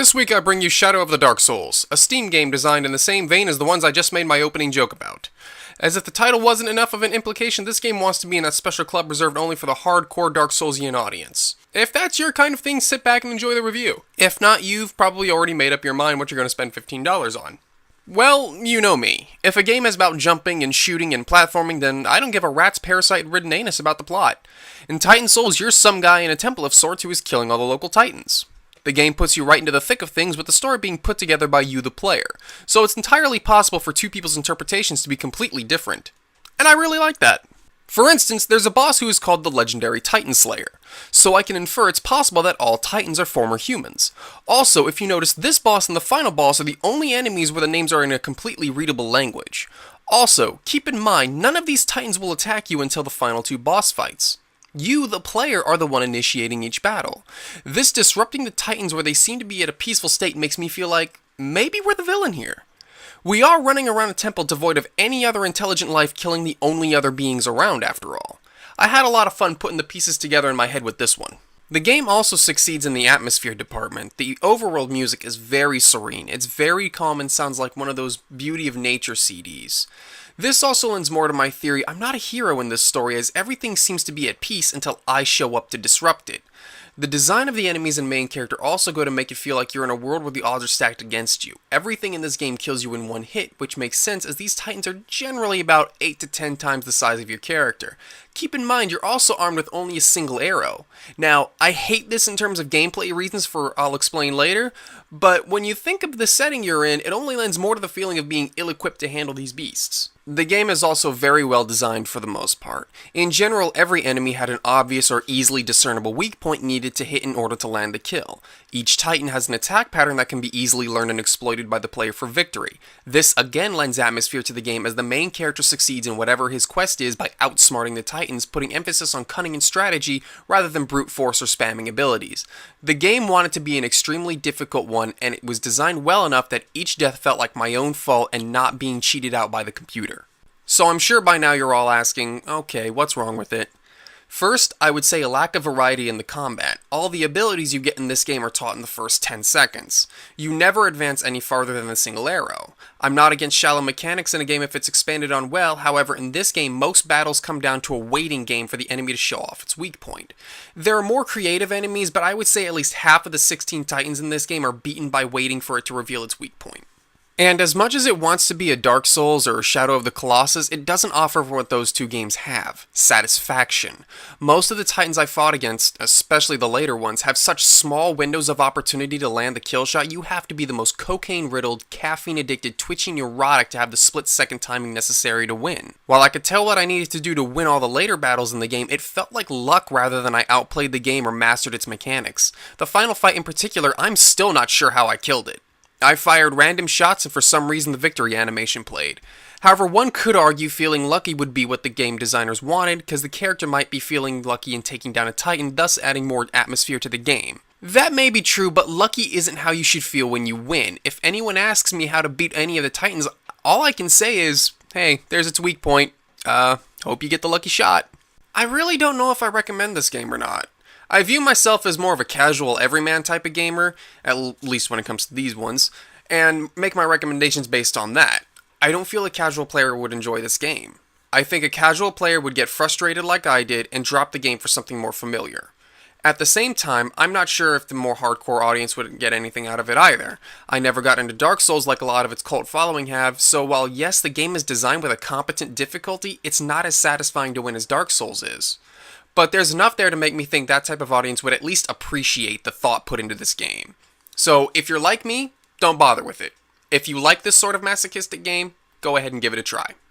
This week I bring you Shadow of the Dark Souls, a Steam game designed in the same vein as the ones I just made my opening joke about. As if the title wasn't enough of an implication, this game wants to be in a special club reserved only for the hardcore Dark Soulsian audience. If that's your kind of thing, sit back and enjoy the review. If not, you've probably already made up your mind what you're going to spend $15 on. Well, you know me. If a game is about jumping and shooting and platforming, then I don't give a rat's parasite-ridden anus about the plot. In Titan Souls, you're some guy in a temple of sorts who is killing all the local titans. The game puts you right into the thick of things with the story being put together by you, the player, so it's entirely possible for two people's interpretations to be completely different. And I really like that. For instance, there's a boss who is called the legendary Titan Slayer, so I can infer it's possible that all Titans are former humans. Also, if you notice, this boss and the final boss are the only enemies where the names are in a completely readable language. Also, keep in mind, none of these Titans will attack you until the final two boss fights. You, the player, are the one initiating each battle. This disrupting the Titans where they seem to be at a peaceful state makes me feel like maybe we're the villain here. We are running around a temple devoid of any other intelligent life, killing the only other beings around after all. I had a lot of fun putting the pieces together in my head with this one. The game also succeeds in the atmosphere department. The overworld music is very serene. It's very calm and sounds like one of those Beauty of Nature CDs. This also lends more to my theory I'm not a hero in this story, as everything seems to be at peace until I show up to disrupt it. The design of the enemies and main character also go to make it feel like you're in a world where the odds are stacked against you. Everything in this game kills you in one hit, which makes sense as these titans are generally about 8 to 10 times the size of your character. Keep in mind, you're also armed with only a single arrow. Now, I hate this in terms of gameplay reasons I'll explain later, but when you think of the setting you're in, it only lends more to the feeling of being ill-equipped to handle these beasts. The game is also very well designed for the most part. In general, every enemy had an obvious or easily discernible weak point needed to hit in order to land the kill. Each Titan has an attack pattern that can be easily learned and exploited by the player for victory. This again lends atmosphere to the game as the main character succeeds in whatever his quest is by outsmarting the Titans, putting emphasis on cunning and strategy rather than brute force or spamming abilities. The game wanted to be an extremely difficult one, and it was designed well enough that each death felt like my own fault and not being cheated out by the computer. So I'm sure by now you're all asking, okay, what's wrong with it? First, I would say a lack of variety in the combat. All the abilities you get in this game are taught in the first 10 seconds. You never advance any farther than a single arrow. I'm not against shallow mechanics in a game if it's expanded on well, however in this game most battles come down to a waiting game for the enemy to show off its weak point. There are more creative enemies, but I would say at least half of the 16 Titans in this game are beaten by waiting for it to reveal its weak point. And as much as it wants to be a Dark Souls or a Shadow of the Colossus, it doesn't offer what those two games have: satisfaction. Most of the Titans I fought against, especially the later ones, have such small windows of opportunity to land the kill shot. You have to be the most cocaine-riddled, caffeine-addicted, twitchy neurotic to have the split-second timing necessary to win. While I could tell what I needed to do to win all the later battles in the game, it felt like luck rather than I outplayed the game or mastered its mechanics. The final fight in particular, I'm still not sure how I killed it. I fired random shots and for some reason the victory animation played. However, one could argue feeling lucky would be what the game designers wanted, because the character might be feeling lucky in taking down a Titan, thus adding more atmosphere to the game. That may be true, but lucky isn't how you should feel when you win. If anyone asks me how to beat any of the Titans, all I can say is, hey, there's its weak point. Hope you get the lucky shot. I really don't know if I recommend this game or not. I view myself as more of a casual everyman type of gamer, at least when it comes to these ones, and make my recommendations based on that. I don't feel a casual player would enjoy this game. I think a casual player would get frustrated like I did and drop the game for something more familiar. At the same time, I'm not sure if the more hardcore audience would get anything out of it either. I never got into Dark Souls like a lot of its cult following have, so while yes, the game is designed with a competent difficulty, it's not as satisfying to win as Dark Souls is. But there's enough there to make me think that type of audience would at least appreciate the thought put into this game. So if you're like me, don't bother with it. If you like this sort of masochistic game, go ahead and give it a try.